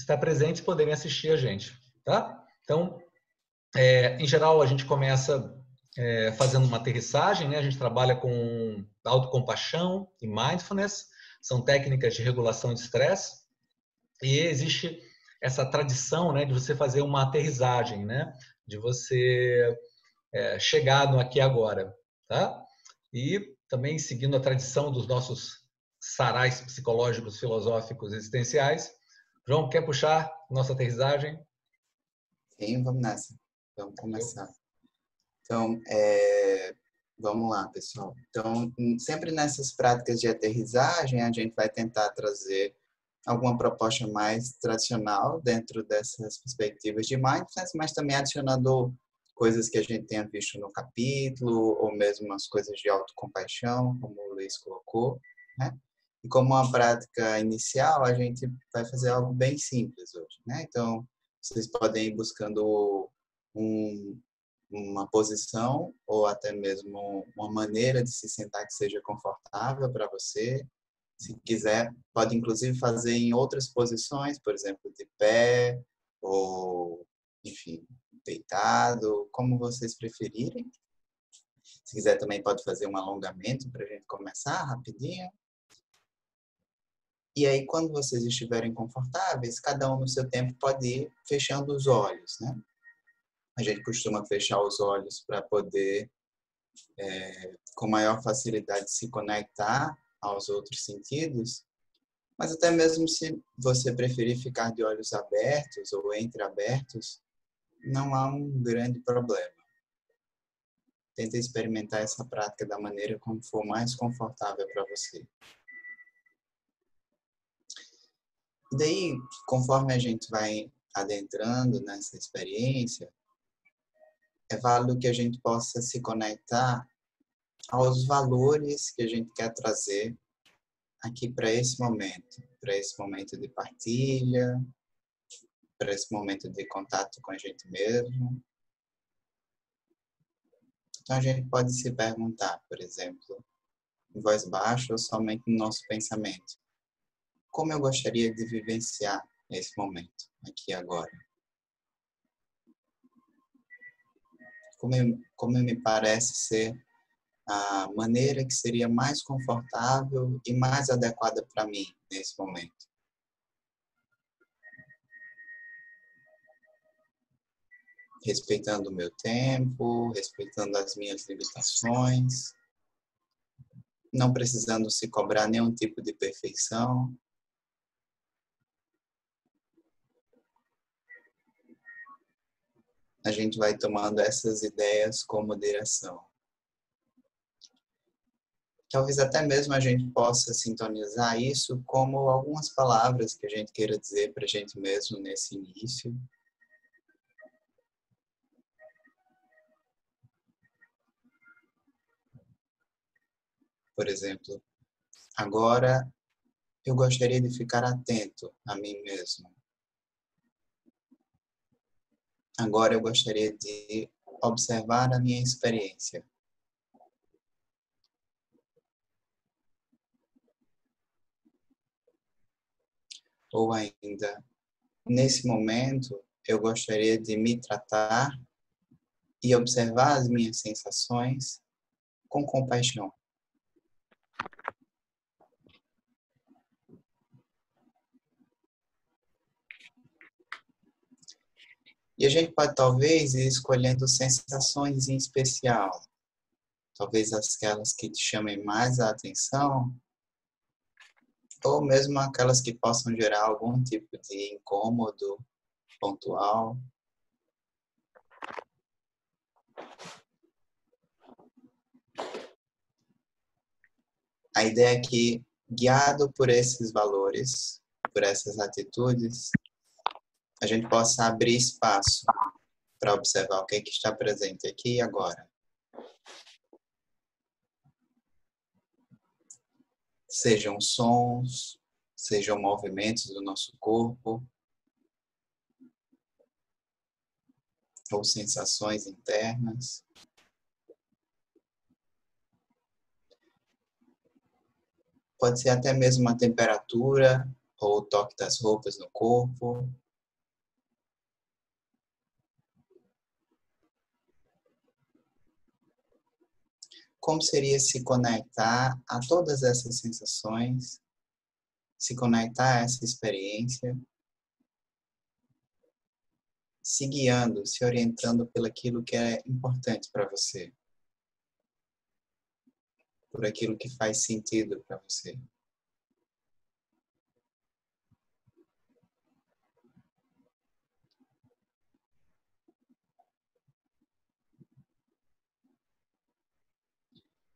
estar presentes e poderem assistir a gente, tá? Então, em geral, a gente começa fazendo uma aterrissagem, né? A gente trabalha com autocompaixão e mindfulness, são técnicas de regulação de estresse, e existe essa tradição, né, de você fazer uma aterrissagem, né? De você chegar no aqui e agora, tá? E também seguindo a tradição dos nossos sarais psicológicos, filosóficos, existenciais. João, quer puxar nossa aterrissagem? Sim, vamos nessa. Vamos começar. Então, vamos lá, pessoal. Então, sempre nessas práticas de aterrissagem, a gente vai tentar trazer alguma proposta mais tradicional dentro dessas perspectivas de mindfulness, mas também adicionando coisas que a gente tenha visto no capítulo, ou mesmo as coisas de autocompaixão, como o Luiz colocou, né? E como uma prática inicial, a gente vai fazer algo bem simples hoje, né? Então, vocês podem ir buscando uma posição ou até mesmo uma maneira de se sentar que seja confortável para você. Se quiser, pode inclusive fazer em outras posições, por exemplo, de pé ou, enfim, deitado, como vocês preferirem. Se quiser também pode fazer um alongamento para a gente começar rapidinho. E aí, quando vocês estiverem confortáveis, cada um no seu tempo pode ir fechando os olhos, né? A gente costuma fechar os olhos para poder, com maior facilidade, se conectar aos outros sentidos. Mas até mesmo se você preferir ficar de olhos abertos ou entreabertos, não há um grande problema. Tenta experimentar essa prática da maneira como for mais confortável para você. E daí, conforme a gente vai adentrando nessa experiência, é válido que a gente possa se conectar aos valores que a gente quer trazer aqui para esse momento de partilha, para esse momento de contato com a gente mesmo. Então a gente pode se perguntar, por exemplo, em voz baixa ou somente no nosso pensamento, como eu gostaria de vivenciar esse momento, aqui e agora? Como me parece ser a maneira que seria mais confortável e mais adequada para mim nesse momento? Respeitando o meu tempo, respeitando as minhas limitações, não precisando se cobrar nenhum tipo de perfeição. A gente vai tomando essas ideias como direção. Talvez até mesmo a gente possa sintonizar isso como algumas palavras que a gente queira dizer para a gente mesmo nesse início. Por exemplo, agora eu gostaria de ficar atento a mim mesmo. Agora eu gostaria de observar a minha experiência. Ou ainda, nesse momento, eu gostaria de me tratar e observar as minhas sensações com compaixão. E a gente pode talvez ir escolhendo sensações em especial. Talvez aquelas que te chamem mais a atenção, ou mesmo aquelas que possam gerar algum tipo de incômodo pontual. A ideia é que, guiado por esses valores, por essas atitudes, a gente possa abrir espaço para observar o que está presente aqui e agora. Sejam sons, sejam movimentos do nosso corpo, ou sensações internas. Pode ser até mesmo a temperatura ou o toque das roupas no corpo. Como seria se conectar a todas essas sensações, se conectar a essa experiência, se guiando, se orientando pelaquilo que é importante para você, por aquilo que faz sentido para você.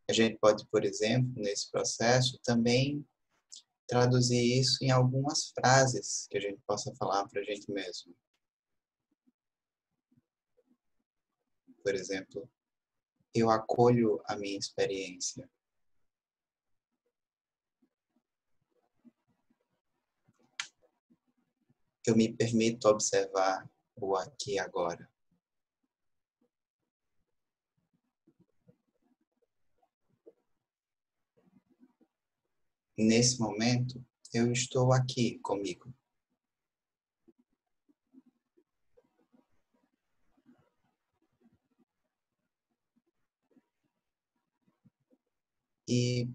A gente pode, por exemplo, nesse processo, também traduzir isso em algumas frases que a gente possa falar para a gente mesmo. Por exemplo, eu acolho a minha experiência. Eu me permito observar o aqui e agora. Nesse momento, eu estou aqui comigo. E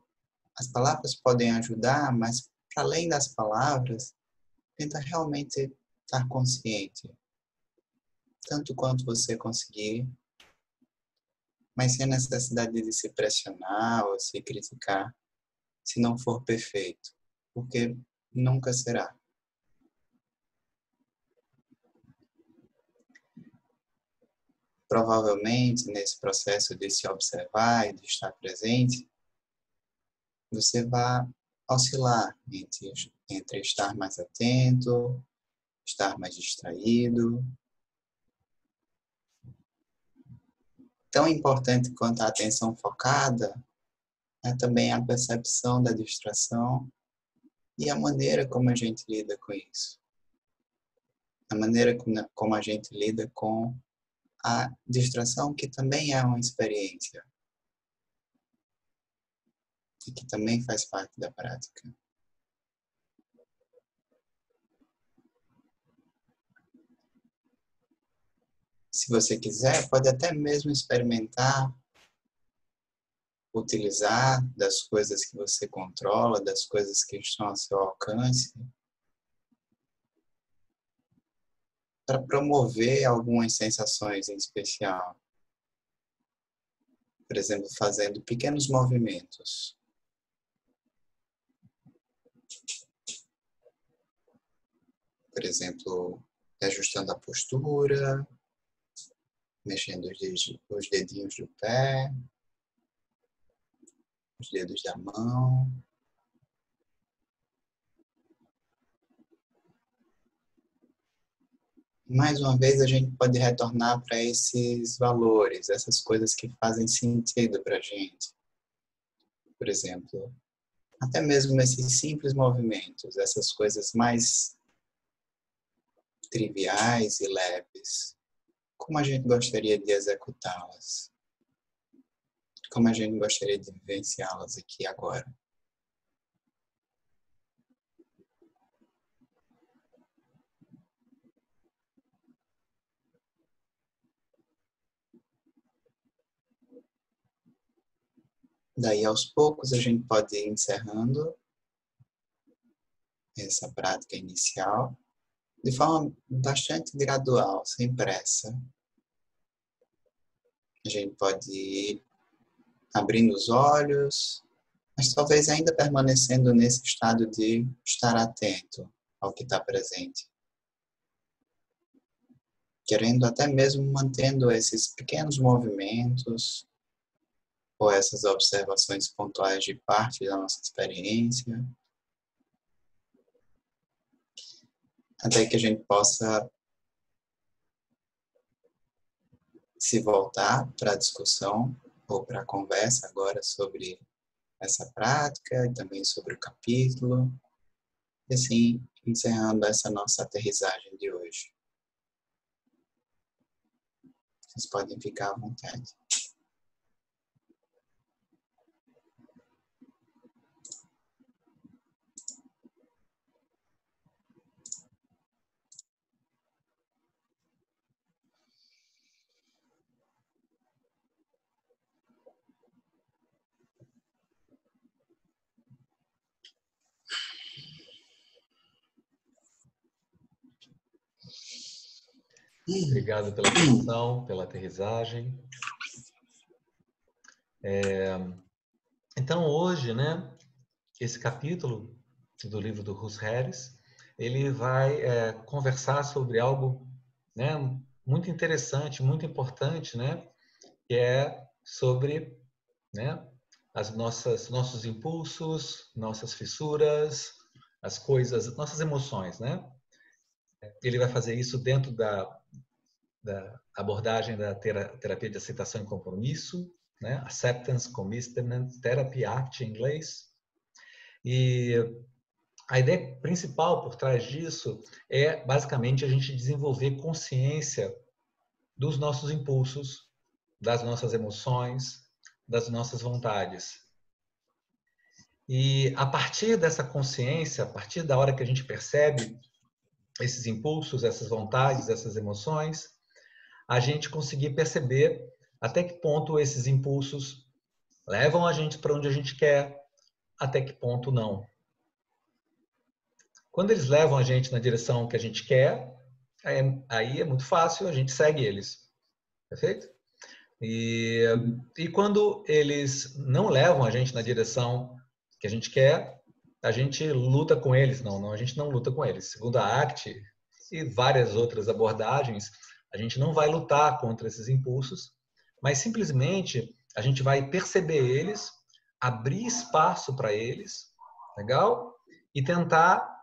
as palavras podem ajudar, mas para além das palavras, tenta realmente estar consciente. Tanto quanto você conseguir, mas sem necessidade de se pressionar ou se criticar, se não for perfeito, porque nunca será. Provavelmente, nesse processo de se observar e de estar presente, você vai oscilar entre estar mais atento, estar mais distraído. Tão importante quanto a atenção focada é também a percepção da distração e a maneira como a gente lida com isso. A maneira como a gente lida com a distração, que também é uma experiência e que também faz parte da prática. Se você quiser, pode até mesmo experimentar utilizar das coisas que você controla, das coisas que estão ao seu alcance, para promover algumas sensações em especial. Por exemplo, fazendo pequenos movimentos. Por exemplo, ajustando a postura, mexendo os dedinhos do pé, os dedos da mão. Mais uma vez, a gente pode retornar para esses valores, essas coisas que fazem sentido para a gente. Por exemplo, até mesmo esses simples movimentos, essas coisas mais triviais e leves. Como a gente gostaria de executá-las? Como a gente gostaria de vivenciá-las aqui e agora? Daí, aos poucos, a gente pode ir encerrando essa prática inicial de forma bastante gradual, sem pressa. A gente pode ir abrindo os olhos, mas talvez ainda permanecendo nesse estado de estar atento ao que está presente. Querendo até mesmo mantendo esses pequenos movimentos ou essas observações pontuais de parte da nossa experiência, até que a gente possa se voltar para a discussão ou para a conversa agora sobre essa prática e também sobre o capítulo, e assim encerrando essa nossa aterrissagem de hoje. Vocês podem ficar à vontade. Obrigado pela atenção, pela aterrissagem. Então, hoje, né, esse capítulo do livro do Russ Harris, ele vai conversar sobre algo, né, muito interessante, muito importante, né, que é sobre, né, nossos impulsos, nossas fissuras, as coisas, nossas emoções, né? Ele vai fazer isso dentro da abordagem da terapia de aceitação e compromisso, né? Acceptance Commitment Therapy ACT em inglês. E a ideia principal por trás disso é basicamente a gente desenvolver consciência dos nossos impulsos, das nossas emoções, das nossas vontades. E a partir dessa consciência, a partir da hora que a gente percebe esses impulsos, essas vontades, essas emoções, a gente conseguir perceber até que ponto esses impulsos levam a gente para onde a gente quer, até que ponto não. Quando eles levam a gente na direção que a gente quer, aí é muito fácil, a gente segue eles. Perfeito? E quando eles não levam a gente na direção que a gente quer, a gente luta com eles. Não, a gente não luta com eles. Segundo a ACT e várias outras abordagens, a gente não vai lutar contra esses impulsos, mas simplesmente a gente vai perceber eles, abrir espaço para eles, legal? E tentar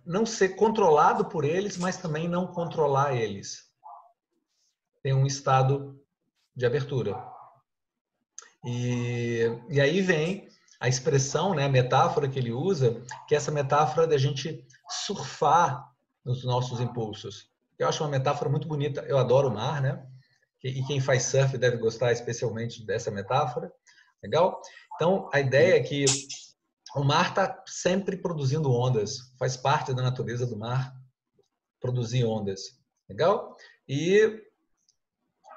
não ser controlado por eles, mas também não controlar eles. Tem um estado de abertura. E aí vem a expressão, né, a metáfora que ele usa, que é essa metáfora da gente surfar nos nossos impulsos. Eu acho uma metáfora muito bonita. Eu adoro o mar, né? E quem faz surf deve gostar especialmente dessa metáfora. Legal? Então, a ideia é que o mar está sempre produzindo ondas. Faz parte da natureza do mar produzir ondas. Legal? E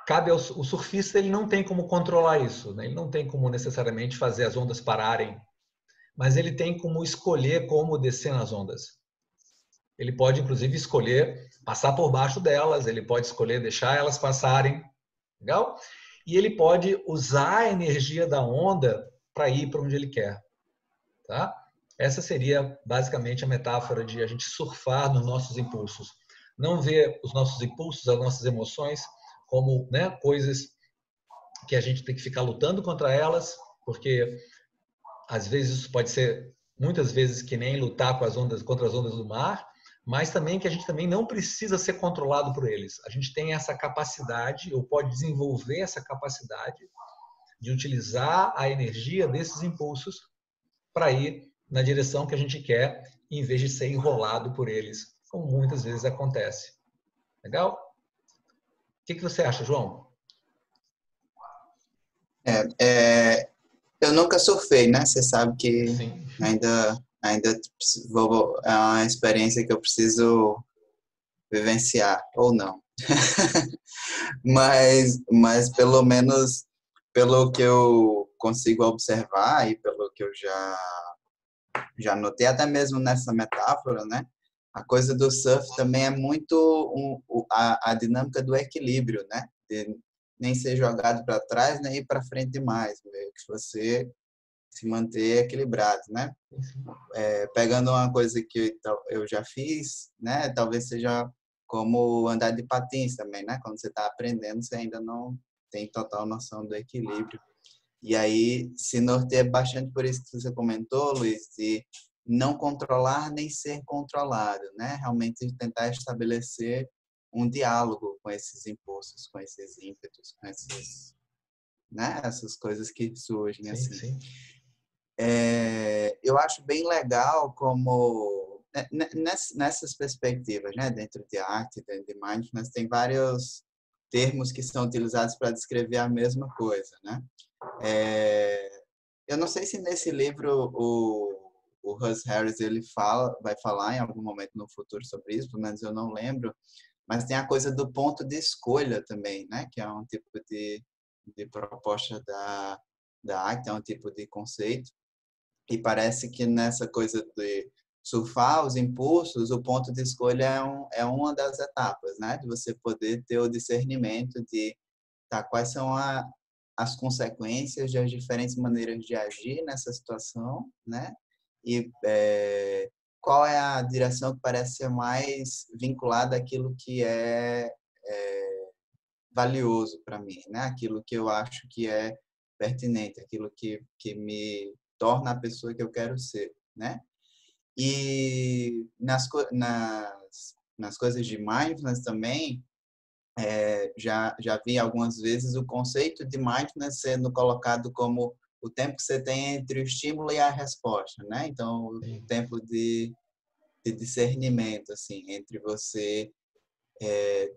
cabe o surfista, ele não tem como controlar isso, né? Ele não tem como necessariamente fazer as ondas pararem, mas ele tem como escolher como descer nas ondas. Ele pode, inclusive, escolher passar por baixo delas, ele pode escolher deixar elas passarem, legal? E ele pode usar a energia da onda para ir para onde ele quer, tá? Essa seria basicamente a metáfora de a gente surfar nos nossos impulsos. Não ver os nossos impulsos, as nossas emoções como, né, coisas que a gente tem que ficar lutando contra elas, porque às vezes isso pode ser muitas vezes que nem lutar com as ondas, contra as ondas do mar, mas também que a gente também não precisa ser controlado por eles. A gente tem essa capacidade, ou pode desenvolver essa capacidade de utilizar a energia desses impulsos para ir na direção que a gente quer, em vez de ser enrolado por eles, como muitas vezes acontece. Legal? O que você acha, João? Eu nunca surfei, né? Você sabe que Sim. ainda é uma experiência que eu preciso vivenciar, ou não. Mas pelo menos pelo que eu consigo observar e pelo que eu já notei, até mesmo nessa metáfora, né? A coisa do surf também é muito a dinâmica do equilíbrio, né? De nem ser jogado para trás, nem ir para frente demais, meio que você se manter equilibrado, né? Pegando uma coisa que eu já fiz, né? Talvez seja como andar de patins também, né? Quando você está aprendendo, você ainda não tem total noção do equilíbrio. E aí se norteia bastante por isso que você comentou, Luiz, de não controlar nem ser controlado, né? Realmente tentar estabelecer um diálogo com esses impulsos, com esses ímpetos, com esses, né? Essas coisas que surgem Sim, assim. sim. Eu acho bem legal como nessas perspectivas, né? Dentro de arte, dentro de mindfulness, tem vários termos que são utilizados para descrever a mesma coisa, né? Eu não sei se nesse livro o Russ Harris vai falar em algum momento no futuro sobre isso, pelo menos eu não lembro, mas tem a coisa do ponto de escolha também, né? Que é um tipo de proposta da arte, é um tipo de conceito. E parece que nessa coisa surfar os impulsos, o ponto de escolha é uma das etapas, né? De você poder ter o discernimento de tá, quais são as consequências das diferentes maneiras de agir nessa situação, né? E qual é a direção que parece ser mais vinculada àquilo que é valioso para mim, né? Aquilo que eu acho que é pertinente, aquilo que me torna a pessoa que eu quero ser, né? E nas coisas de mindfulness também, já vi algumas vezes o conceito de mindfulness sendo colocado como o tempo que você tem entre o estímulo e a resposta, né? Então, o tempo de discernimento, assim, entre você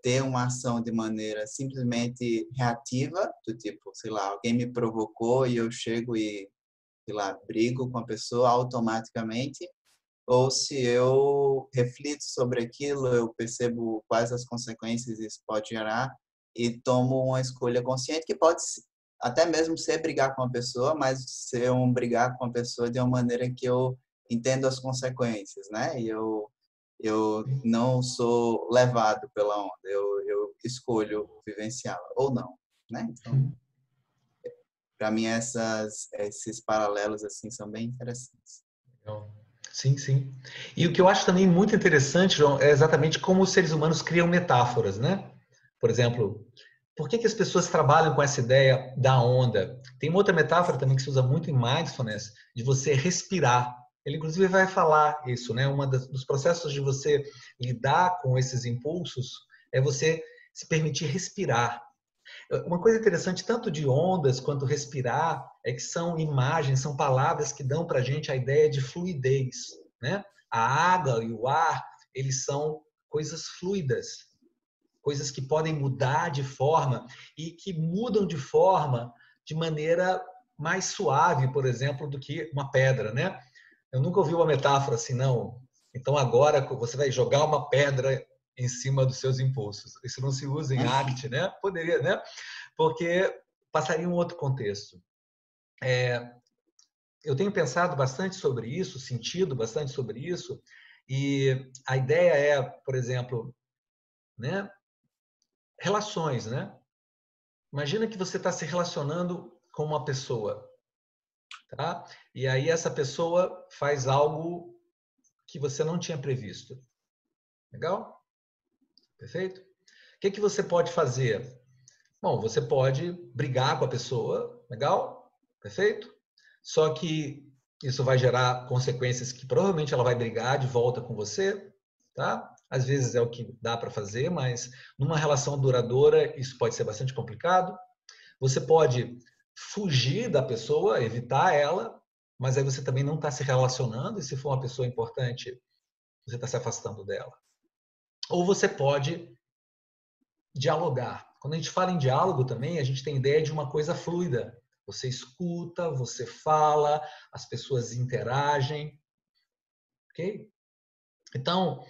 ter uma ação de maneira simplesmente reativa, do tipo, sei lá, alguém me provocou e eu chego e, sei lá, brigo com a pessoa automaticamente, ou se eu reflito sobre aquilo, eu percebo quais as consequências isso pode gerar e tomo uma escolha consciente, que pode até mesmo ser brigar com a pessoa, mas ser brigar com a pessoa de uma maneira que eu entendo as consequências, né? E eu não sou levado pela onda, eu escolho vivenciá-la ou não, né? Então, para mim esses paralelos assim são bem interessantes. Sim, sim. E o que eu acho também muito interessante, João, é exatamente como os seres humanos criam metáforas, né? Por exemplo, por que as pessoas trabalham com essa ideia da onda? Tem uma outra metáfora também que se usa muito em mindfulness, de você respirar. Ele, inclusive, vai falar isso, né? Dos processos de você lidar com esses impulsos é você se permitir respirar. Uma coisa interessante, tanto de ondas quanto respirar, é que são imagens, são palavras que dão para a gente a ideia de fluidez, né? A água e o ar, eles são coisas fluidas, coisas que podem mudar de forma e que mudam de forma de maneira mais suave, por exemplo, do que uma pedra, né? Eu nunca ouvi uma metáfora assim, não. Então agora você vai jogar uma pedra em cima dos seus impulsos. Isso não se usa em arte, né? Poderia, né? Porque passaria um outro contexto. Eu tenho pensado bastante sobre isso, sentido bastante sobre isso, e a ideia é, por exemplo, né, relações, né? Imagina que você está se relacionando com uma pessoa, tá? E aí essa pessoa faz algo que você não tinha previsto. Legal? Perfeito? O que você pode fazer? Bom, você pode brigar com a pessoa, legal? Perfeito? Só que isso vai gerar consequências que provavelmente ela vai brigar de volta com você, tá? Às vezes é o que dá para fazer, mas numa relação duradoura isso pode ser bastante complicado. Você pode fugir da pessoa, evitar ela, mas aí você também não está se relacionando e se for uma pessoa importante, você está se afastando dela. Ou você pode dialogar. Quando a gente fala em diálogo também, a gente tem ideia de uma coisa fluida. Você escuta, você fala, as pessoas interagem, ok? Então,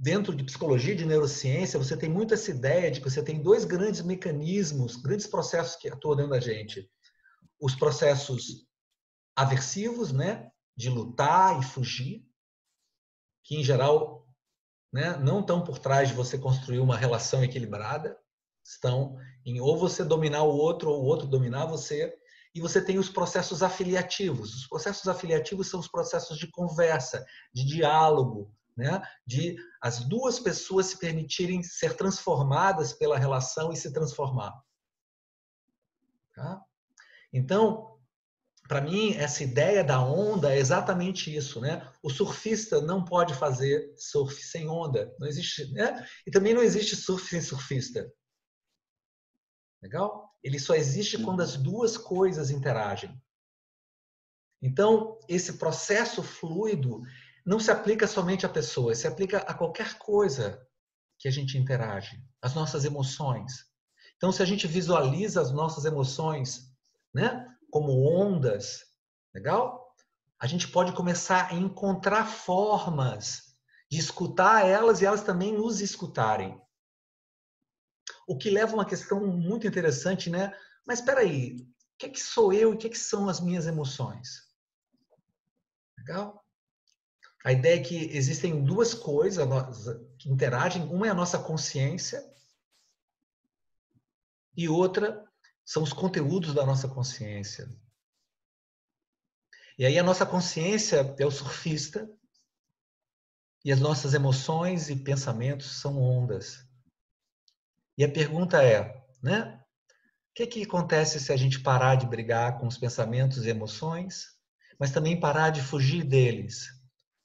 dentro de psicologia e de neurociência, você tem muito essa ideia de que você tem dois grandes mecanismos, grandes processos que atuam dentro da gente. Os processos aversivos, né, de lutar e fugir, que em geral, né, não estão por trás de você construir uma relação equilibrada, estão em ou você dominar o outro ou o outro dominar você. E você tem os processos afiliativos. Os processos afiliativos são os processos de conversa, de diálogo, né? De as duas pessoas se permitirem ser transformadas pela relação e se transformar. Tá? Então, para mim, essa ideia da onda é exatamente isso, né? O surfista não pode fazer surf sem onda, não existe, né? E também não existe surf sem surfista. Legal? Ele só existe quando as duas coisas interagem. Então, esse processo fluido não se aplica somente a pessoas, se aplica a qualquer coisa que a gente interage, as nossas emoções. Então, se a gente visualiza as nossas emoções, né, como ondas, legal? A gente pode começar a encontrar formas de escutar elas e elas também nos escutarem. O que leva a uma questão muito interessante, né? Mas espera aí, o que sou eu e o que são as minhas emoções? Legal? A ideia é que existem duas coisas que interagem. Uma é a nossa consciência e outra são os conteúdos da nossa consciência. E aí a nossa consciência é o surfista e as nossas emoções e pensamentos são ondas. E a pergunta é, né? O que acontece se a gente parar de brigar com os pensamentos e emoções, mas também parar de fugir deles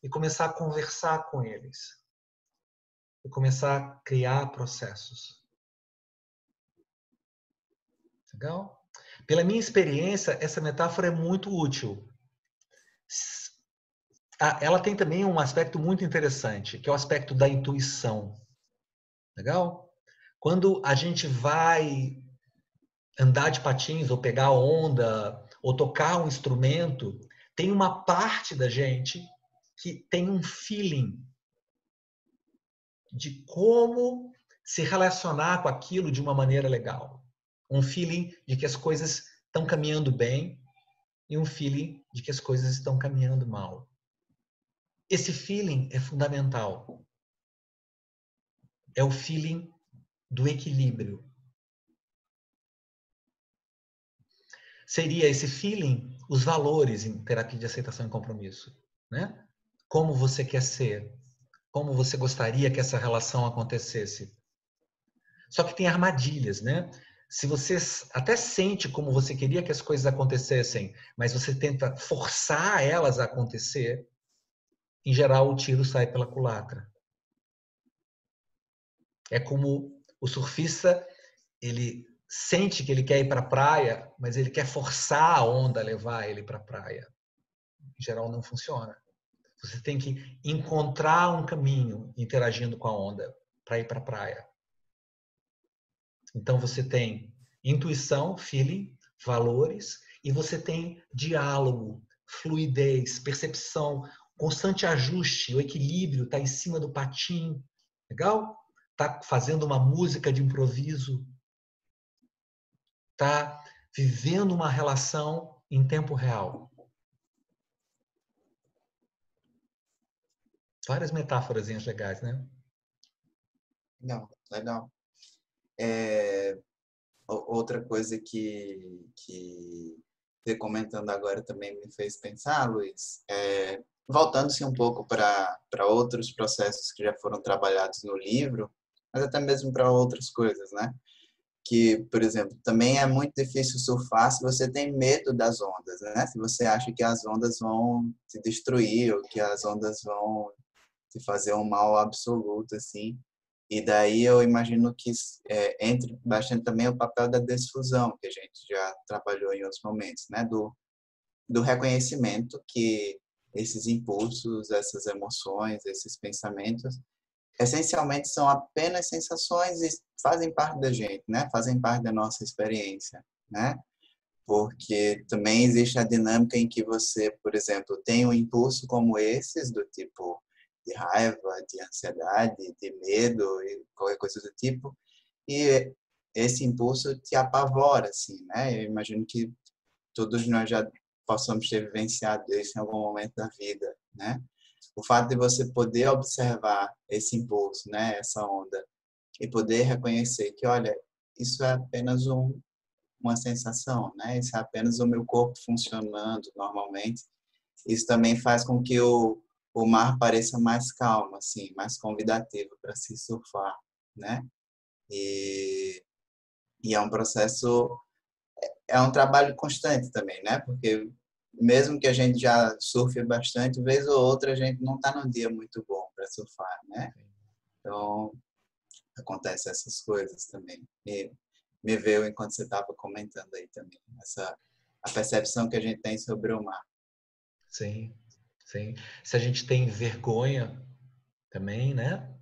e começar a conversar com eles? E começar a criar processos. Legal? Pela minha experiência, essa metáfora é muito útil. Ela tem também um aspecto muito interessante, que é o aspecto da intuição. Legal? Quando a gente vai andar de patins, ou pegar onda, ou tocar um instrumento, tem uma parte da gente que tem um feeling de como se relacionar com aquilo de uma maneira legal. Um feeling de que as coisas estão caminhando bem e um feeling de que as coisas estão caminhando mal. Esse feeling é fundamental. É o feeling do equilíbrio. Seria esse feeling os valores em terapia de aceitação e compromisso, né? Como você quer ser, como você gostaria que essa relação acontecesse. Só que tem armadilhas, né? Se você até sente como você queria que as coisas acontecessem, mas você tenta forçar elas a acontecer, em geral o tiro sai pela culatra. É como o surfista, ele sente que ele quer ir para a praia, mas ele quer forçar a onda a levar ele para a praia. Em geral não funciona. Você tem que encontrar um caminho interagindo com a onda para ir para a praia. Então você tem intuição, feeling, valores, e você tem diálogo, fluidez, percepção, constante ajuste, o equilíbrio, está em cima do patim. Legal? Está fazendo uma música de improviso. Está vivendo uma relação em tempo real. Várias metáforas legais, né? Não, legal. Outra coisa que você comentando agora também me fez pensar, Luiz, voltando-se um pouco para outros processos que já foram trabalhados no livro, mas até mesmo para outras coisas, né? Que, por exemplo, também é muito difícil surfar se você tem medo das ondas, né? Se você acha que as ondas vão te destruir ou que as ondas vão te fazer um mal absoluto, assim. E daí eu imagino que entre bastante também o papel da desfusão, que a gente já trabalhou em outros momentos, né? Do reconhecimento que esses impulsos, essas emoções, esses pensamentos, essencialmente são apenas sensações e fazem parte da gente, né? Fazem parte da nossa experiência, né? Porque também existe a dinâmica em que você, por exemplo, tem um impulso como esses, do tipo de raiva, de ansiedade, de medo e qualquer coisa do tipo, e esse impulso te apavora, assim, né? Eu imagino que todos nós já possamos ter vivenciado isso em algum momento da vida, né? O fato de você poder observar esse impulso, né, essa onda, e poder reconhecer que, olha, isso é apenas uma sensação, né? Isso é apenas o meu corpo funcionando normalmente. Isso também faz com que o mar pareça mais calmo, assim, mais convidativo para se surfar, né? E, e é um processo, é um trabalho constante também, né? Porque mesmo que a gente já surfe bastante, vez ou outra a gente não está num dia muito bom para surfar, né? Então, acontece essas coisas também. Me veio enquanto você estava comentando aí também, a percepção que a gente tem sobre o mar. Sim, sim. Se a gente tem vergonha também, né?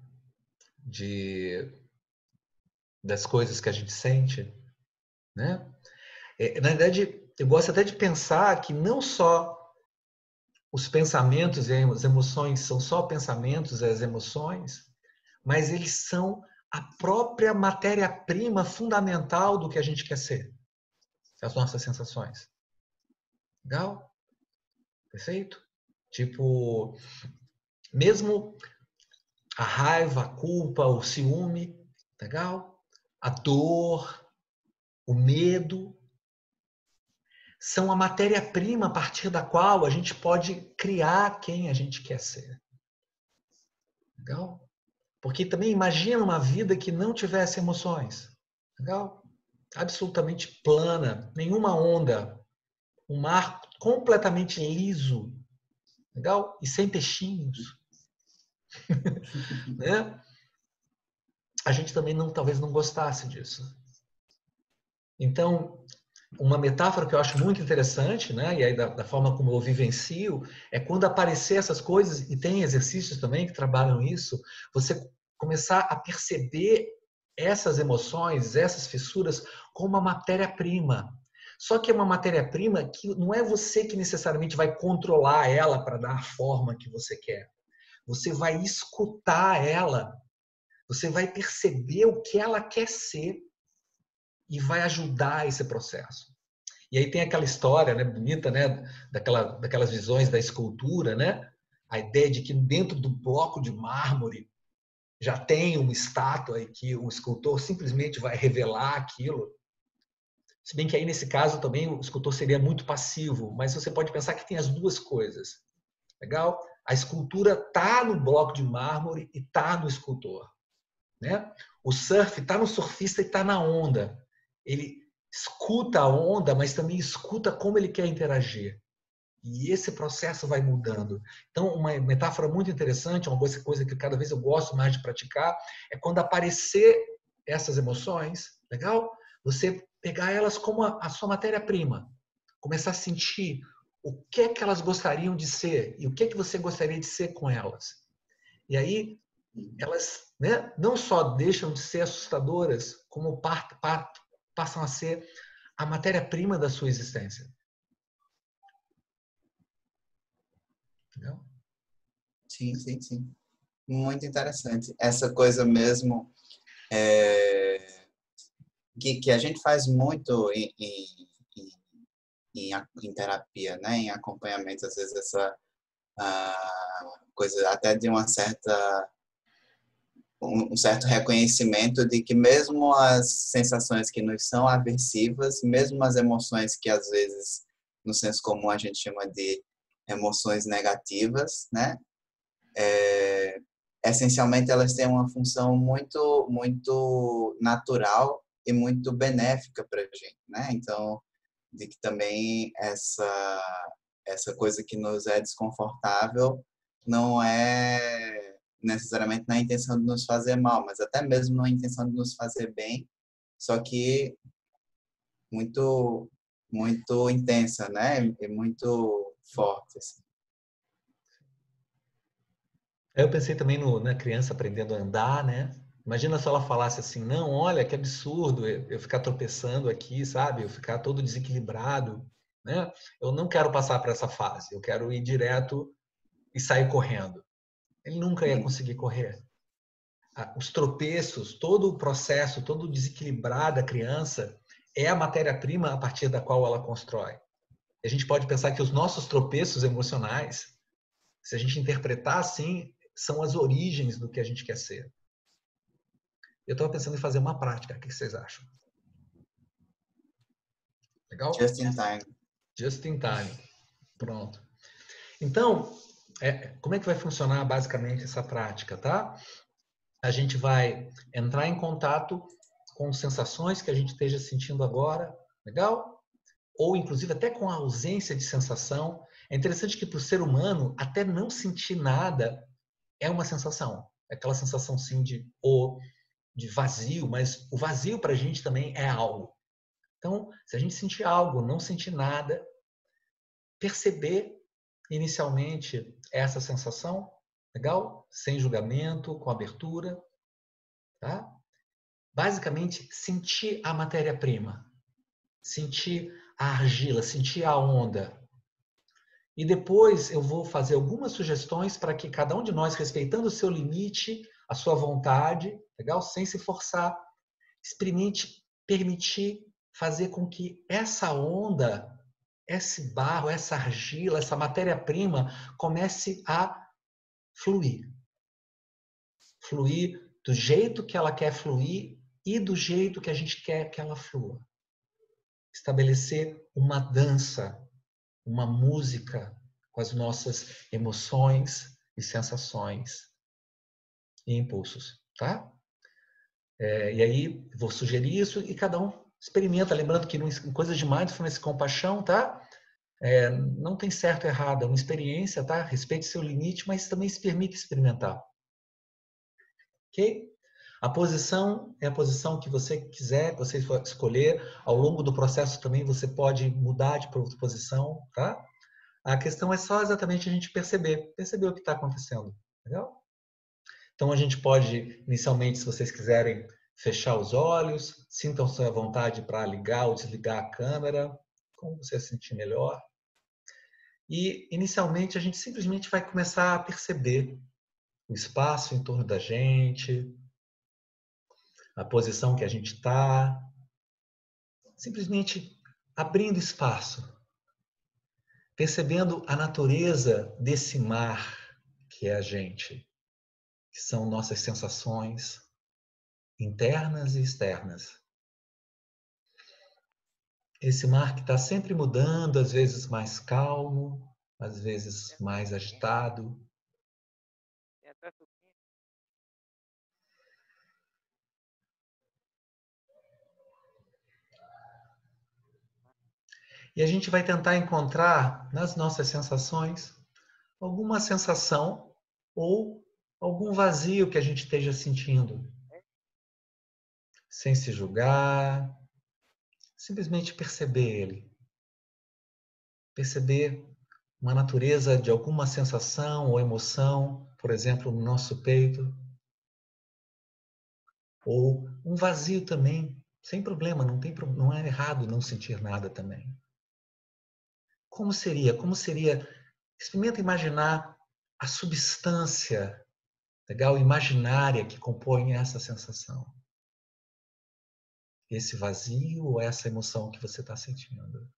Das coisas que a gente sente, né? Na verdade, eu gosto até de pensar que não só os pensamentos e as emoções são só pensamentos e as emoções, mas eles são a própria matéria-prima fundamental do que a gente quer ser, as nossas sensações. Legal? Perfeito? Tipo, Mesmo a raiva, a culpa, o ciúme, legal? A dor, o medo, são a matéria-prima a partir da qual a gente pode criar quem a gente quer ser. Legal? Porque também imagina uma vida que não tivesse emoções. Legal? Absolutamente plana, nenhuma onda, um mar completamente liso, legal? E sem peixinhos, né? A gente também talvez não gostasse disso. Então, uma metáfora que eu acho muito interessante, né? E aí da forma como eu vivencio, é quando aparecer essas coisas, e tem exercícios também que trabalham isso, você começar a perceber essas emoções, essas fissuras, como uma matéria-prima. Só que é uma matéria-prima que não é você que necessariamente vai controlar ela para dar a forma que você quer. Você vai escutar ela, você vai perceber o que ela quer ser e vai ajudar esse processo. E aí tem aquela história, né, bonita, né, daquelas visões da escultura, né? A ideia de que dentro do bloco de mármore já tem uma estátua e que o escultor simplesmente vai revelar aquilo. Se bem que aí nesse caso também o escultor seria muito passivo, mas você pode pensar que tem as duas coisas. Legal? A escultura está no bloco de mármore e está no escultor, né? O surf está no surfista e está na onda. Ele escuta a onda, mas também escuta como ele quer interagir. E esse processo vai mudando. Então, uma metáfora muito interessante, uma coisa que cada vez eu gosto mais de praticar, é quando aparecer essas emoções, legal? Você pegar elas como a sua matéria-prima, começar a sentir o que é que elas gostariam de ser e o que é que você gostaria de ser com elas. E aí, elas, né, não só deixam de ser assustadoras, como passam a ser a matéria-prima da sua existência. Entendeu? Sim, sim, sim. Muito interessante. Essa coisa mesmo é, que a gente faz muito em terapia, né? Em acompanhamento, às vezes essa coisa até de uma certa um certo reconhecimento de que mesmo as sensações que nos são aversivas, mesmo as emoções que às vezes no senso comum a gente chama de emoções negativas, né? Essencialmente elas têm uma função muito natural e muito benéfica para a gente, né? Então, de que também essa coisa que nos é desconfortável não é necessariamente na intenção de nos fazer mal, mas até mesmo na intenção de nos fazer bem, só que muito muito intensa, né? E muito forte, assim. Aí eu pensei também na criança aprendendo a andar, né? Imagina se ela falasse assim, não, olha, que absurdo eu ficar tropeçando aqui, sabe? Eu ficar todo desequilibrado, né? Eu não quero passar por essa fase, eu quero ir direto e sair correndo. Ele nunca ia conseguir correr. Os tropeços, todo o processo, todo o desequilibrar da criança é a matéria-prima a partir da qual ela constrói. E a gente pode pensar que os nossos tropeços emocionais, se a gente interpretar assim, são as origens do que a gente quer ser. Eu estava pensando em fazer uma prática. O que vocês acham? Legal? Just in time. Just in time. Pronto. Então, como é que vai funcionar basicamente essa prática, tá? A gente vai entrar em contato com sensações que a gente esteja sentindo agora, legal? Ou inclusive até com a ausência de sensação. É interessante que para o ser humano, até não sentir nada é uma sensação. É aquela sensação sim de vazio, mas o vazio para a gente também é algo. Então, se a gente sentir algo, não sentir nada, perceber inicialmente essa sensação, legal? Sem julgamento, com abertura, tá? Basicamente, sentir a matéria-prima, sentir a argila, sentir a onda. E depois eu vou fazer algumas sugestões para que cada um de nós, respeitando o seu limite, a sua vontade, legal? Sem se forçar, experimente permitir fazer com que essa onda, esse barro, essa argila, essa matéria-prima comece a fluir. Fluir do jeito que ela quer fluir e do jeito que a gente quer que ela flua. Estabelecer uma dança, uma música com as nossas emoções e sensações e impulsos, tá? E aí, vou sugerir isso e cada um experimenta. Lembrando que em coisas de mindfulness e compaixão, tá? Não tem certo ou errado, é uma experiência, tá? Respeite seu limite, mas também se permite experimentar. Ok? A posição é a posição que você quiser, que você for escolher. Ao longo do processo também você pode mudar de posição, tá? A questão é só exatamente a gente perceber o que está acontecendo, entendeu? Então a gente pode, inicialmente, se vocês quiserem, fechar os olhos, sintam-se à vontade para ligar ou desligar a câmera, como você se sentir melhor. E, inicialmente, a gente simplesmente vai começar a perceber o espaço em torno da gente, a posição que a gente está, simplesmente abrindo espaço, percebendo a natureza desse mar que é a gente, que são nossas sensações internas e externas. Esse mar que está sempre mudando, às vezes mais calmo, às vezes mais agitado. E a gente vai tentar encontrar nas nossas sensações alguma sensação ou algum vazio que a gente esteja sentindo. Sem se julgar, simplesmente perceber ele. Perceber uma natureza de alguma sensação ou emoção, por exemplo, no nosso peito. Ou um vazio também, sem problema, não é errado não sentir nada também. Como seria? Experimenta imaginar a substância, legal, imaginária que compõe essa sensação. Esse vazio ou essa emoção que você está sentindo.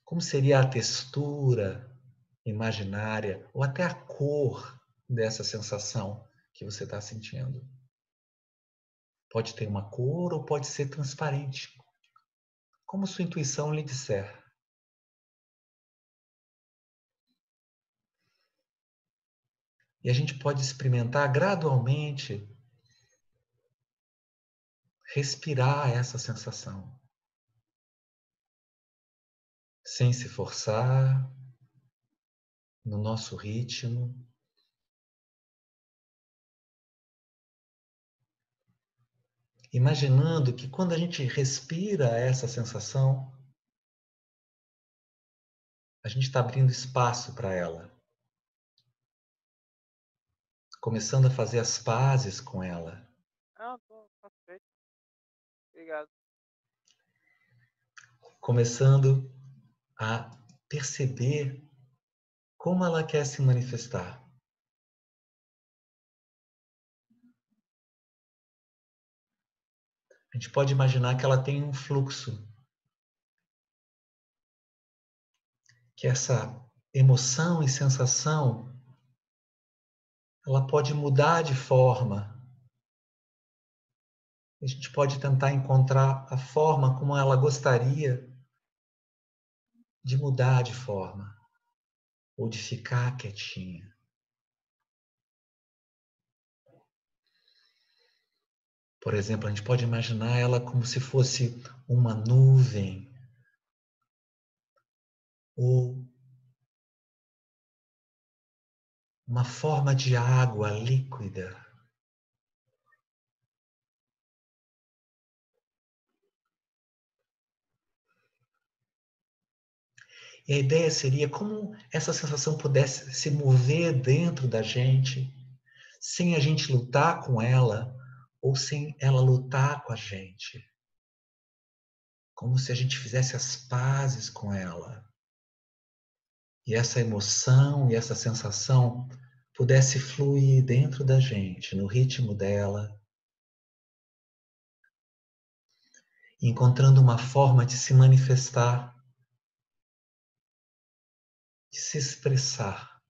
Como seria a textura imaginária ou até a cor dessa sensação que você está sentindo? Pode ter uma cor ou pode ser transparente, como sua intuição lhe disser. E a gente pode experimentar gradualmente respirar essa sensação, sem se forçar, no nosso ritmo. Imaginando que quando a gente respira essa sensação, a gente está abrindo espaço para ela. Começando a fazer as pazes com ela. Não, tô satisfeito. Obrigado. Começando a perceber como ela quer se manifestar. A gente pode imaginar que ela tem um fluxo. Que essa emoção e sensação, ela pode mudar de forma. A gente pode tentar encontrar a forma como ela gostaria de mudar de forma. Ou de ficar quietinha. Por exemplo, a gente pode imaginar ela como se fosse uma nuvem ou uma forma de água líquida. E a ideia seria como essa sensação pudesse se mover dentro da gente, sem a gente lutar com ela, ou sem ela lutar com a gente. Como se a gente fizesse as pazes com ela. E essa emoção e essa sensação pudesse fluir dentro da gente, no ritmo dela, encontrando uma forma de se manifestar de se expressar,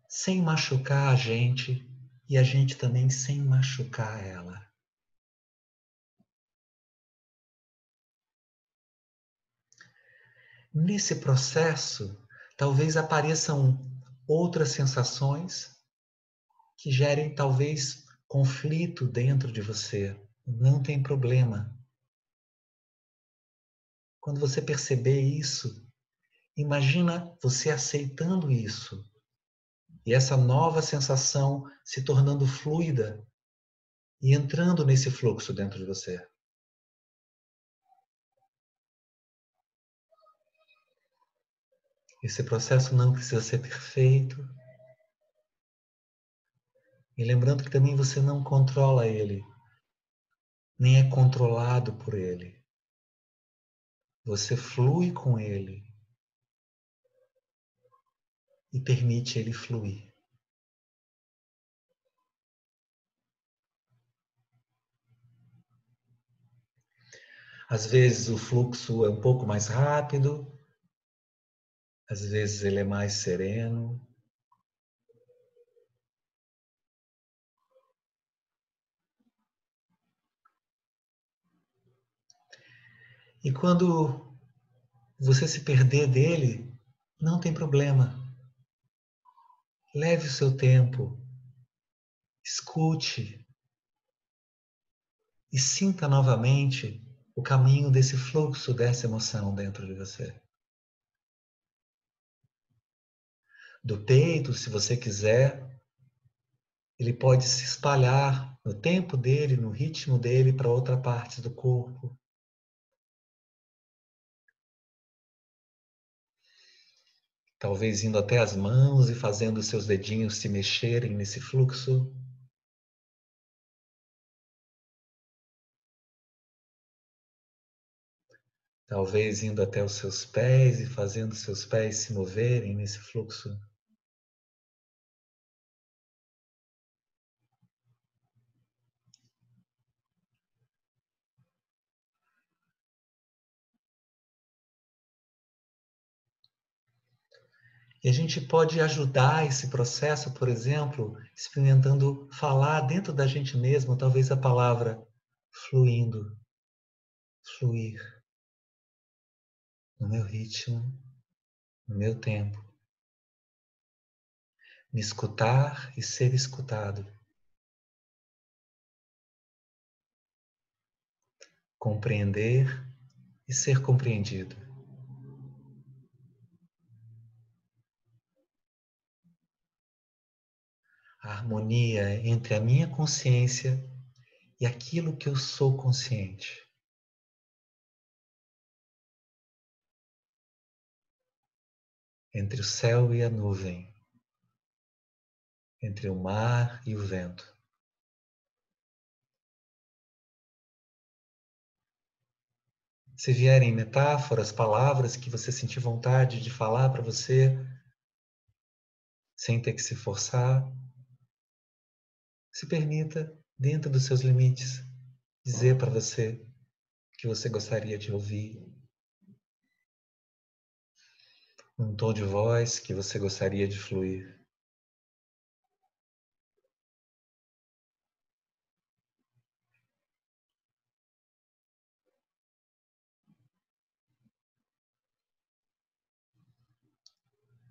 sem machucar a gente e a gente também sem machucar ela. Nesse processo, talvez apareçam outras sensações que gerem talvez conflito dentro de você. Não tem problema. Quando você perceber isso, imagina você aceitando isso e essa nova sensação se tornando fluida e entrando nesse fluxo dentro de você. Esse processo não precisa ser perfeito. E lembrando que também você não controla ele, nem é controlado por ele. Você flui com ele e permite ele fluir. Às vezes o fluxo é um pouco mais rápido, às vezes ele é mais sereno. E quando você se perder dele, não tem problema. Leve o seu tempo, escute e sinta novamente o caminho desse fluxo, dessa emoção dentro de você. Do peito, se você quiser, ele pode se espalhar no tempo dele, no ritmo dele, para outra parte do corpo. Talvez indo até as mãos e fazendo os seus dedinhos se mexerem nesse fluxo. Talvez indo até os seus pés e fazendo os seus pés se moverem nesse fluxo. E a gente pode ajudar esse processo, por exemplo, experimentando falar dentro da gente mesmo, talvez a palavra fluindo, fluir, no meu ritmo, no meu tempo. Me escutar e ser escutado. Compreender e ser compreendido. A harmonia entre a minha consciência e aquilo que eu sou consciente. Entre o céu e a nuvem. Entre o mar e o vento. Se vierem metáforas, palavras que você sentir vontade de falar para você, sem ter que se forçar, se permita, dentro dos seus limites, dizer para você que você gostaria de ouvir, um tom de voz que você gostaria de fluir.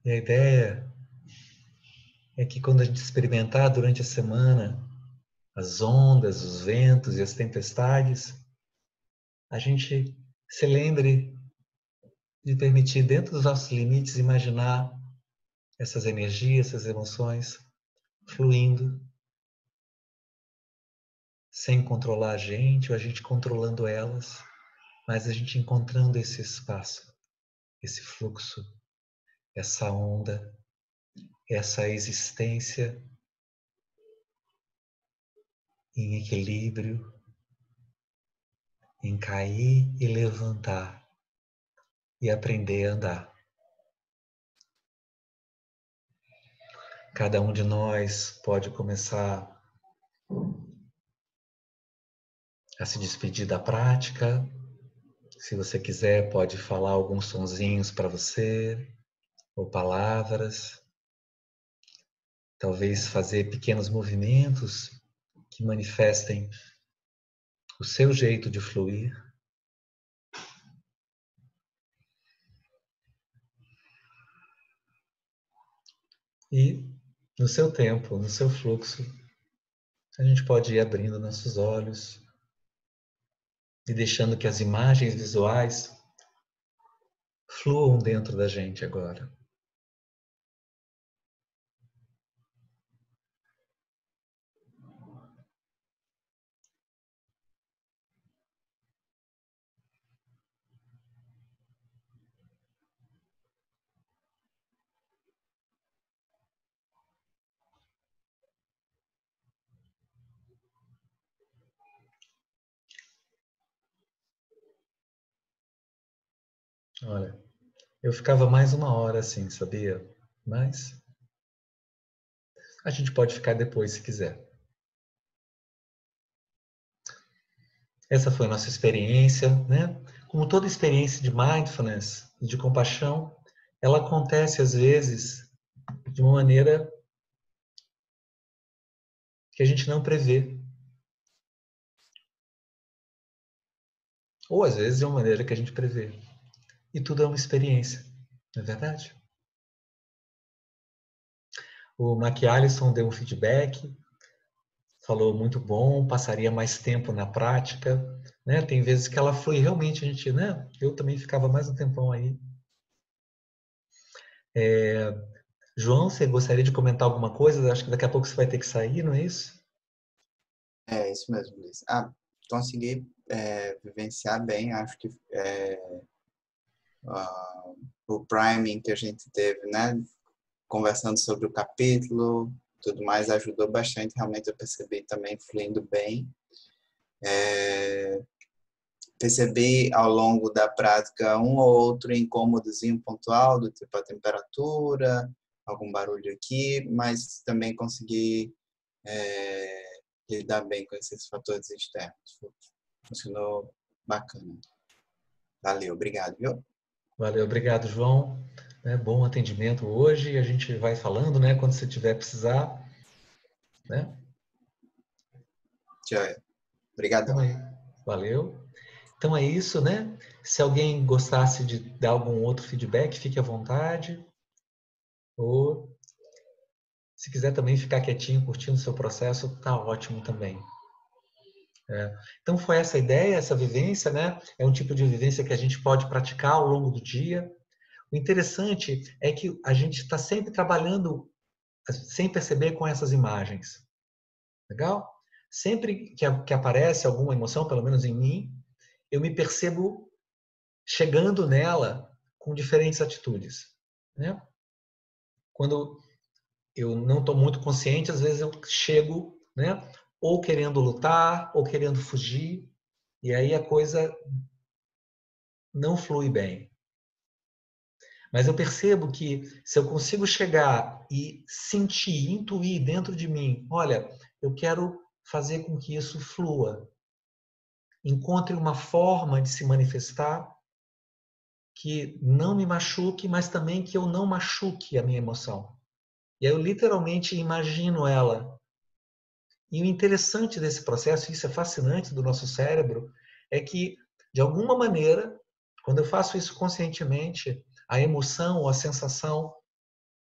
E a ideia é que quando a gente experimentar durante a semana as ondas, os ventos e as tempestades, a gente se lembre de permitir, dentro dos nossos limites, imaginar essas energias, essas emoções fluindo, sem controlar a gente ou a gente controlando elas, mas a gente encontrando esse espaço, esse fluxo, essa onda, essa existência em equilíbrio, em cair e levantar e aprender a andar. Cada um de nós pode começar a se despedir da prática, Se você quiser, pode falar alguns sonzinhos para você, ou palavras. Talvez fazer pequenos movimentos que manifestem o seu jeito de fluir. E, no seu tempo, no seu fluxo, a gente pode ir abrindo nossos olhos e deixando que as imagens visuais fluam dentro da gente agora. Olha, eu ficava mais 1 hora assim, sabia? Mas a gente pode ficar depois se quiser. Essa foi a nossa experiência, né? Como toda experiência de mindfulness e de compaixão, ela acontece às vezes de uma maneira que a gente não prevê. Ou às vezes de uma maneira que a gente prevê. E tudo é uma experiência, não é verdade? O Mac Allison deu um feedback, falou muito bom, passaria mais tempo na prática, né? Tem vezes que ela flui realmente, a gente, né? Eu também ficava mais um tempão aí. João, você gostaria de comentar alguma coisa? Acho que daqui a pouco você vai ter que sair, não é isso? É isso mesmo, Luiz. Consegui vivenciar bem, acho que o priming que a gente teve, né? Conversando sobre o capítulo, tudo mais, ajudou bastante. Realmente eu percebi também fluindo bem. Percebi ao longo da prática um ou outro incômodozinho pontual, do tipo a temperatura, algum barulho aqui, mas também consegui lidar bem com esses fatores externos. Funcionou bacana. Valeu, obrigado, viu? Valeu, obrigado, João. Bom atendimento hoje. A gente vai falando, né? Quando você tiver precisar, né? Tchau. Obrigadão. Então aí, valeu. Então é isso, né? Se alguém gostasse de dar algum outro feedback, fique à vontade. Ou se quiser também ficar quietinho, curtindo o seu processo, tá ótimo também. Então foi essa ideia, essa vivência, né? É um tipo de vivência que a gente pode praticar ao longo do dia. O interessante é que a gente está sempre trabalhando sem perceber com essas imagens. Legal? Sempre que aparece alguma emoção, pelo menos em mim, eu me percebo chegando nela com diferentes atitudes. Né? Quando eu não estou muito consciente, às vezes eu chego, né? Ou querendo lutar, ou querendo fugir, e aí a coisa não flui bem. Mas eu percebo que se eu consigo chegar e sentir, intuir dentro de mim, olha, eu quero fazer com que isso flua. Encontre uma forma de se manifestar que não me machuque, mas também que eu não machuque a minha emoção. E aí eu literalmente imagino ela. E o interessante desse processo, isso é fascinante do nosso cérebro, é que, de alguma maneira, quando eu faço isso conscientemente, a emoção ou a sensação,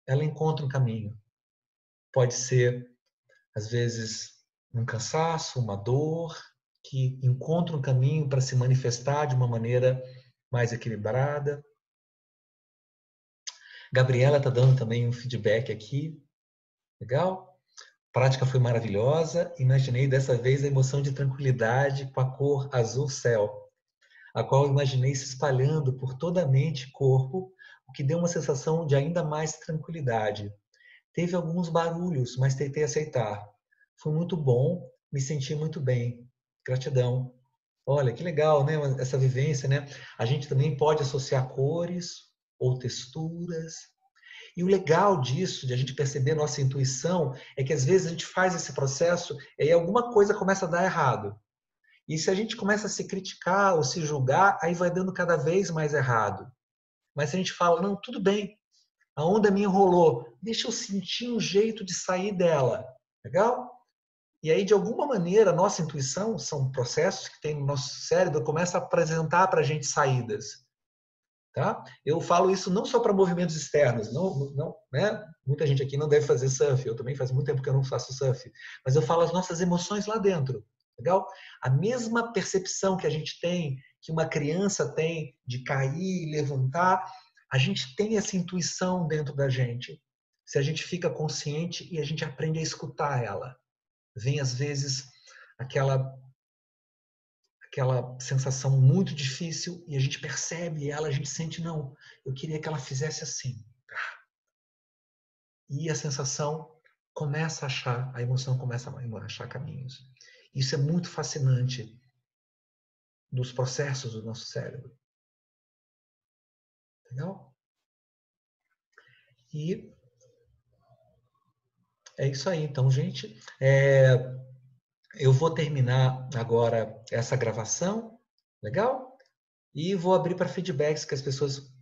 ela encontra um caminho. Pode ser, às vezes, um cansaço, uma dor, que encontra um caminho para se manifestar de uma maneira mais equilibrada. Gabriela está dando também um feedback aqui. Legal? A prática foi maravilhosa. Imaginei dessa vez a emoção de tranquilidade com a cor azul céu, a qual imaginei se espalhando por toda a mente e corpo, o que deu uma sensação de ainda mais tranquilidade. Teve alguns barulhos, mas tentei aceitar. Foi muito bom, me senti muito bem. Gratidão. Olha, que legal, né? Essa vivência, né? A gente também pode associar cores ou texturas. E o legal disso, de a gente perceber nossa intuição, é que às vezes a gente faz esse processo e aí alguma coisa começa a dar errado. E se a gente começa a se criticar ou se julgar, aí vai dando cada vez mais errado. Mas se a gente fala, não, tudo bem, a onda me enrolou, deixa eu sentir um jeito de sair dela. Legal? E aí, de alguma maneira, a nossa intuição, são processos que tem no nosso cérebro, começa a apresentar para a gente saídas. Tá? Eu falo isso não só para movimentos externos, não, né? Muita gente aqui não deve fazer surf, eu também faz muito tempo que eu não faço surf, mas eu falo as nossas emoções lá dentro. Legal? A mesma percepção que a gente tem, que uma criança tem de cair e levantar, a gente tem essa intuição dentro da gente. Se a gente fica consciente e a gente aprende a escutar ela. Vem às vezes aquela sensação muito difícil e a gente percebe ela, a gente sente, não, eu queria que ela fizesse assim. E a sensação começa a achar, a emoção começa a achar caminhos. Isso é muito fascinante dos processos do nosso cérebro. Legal? E é isso aí. Então, gente, eu vou terminar agora essa gravação, legal? E vou abrir para feedbacks que as pessoas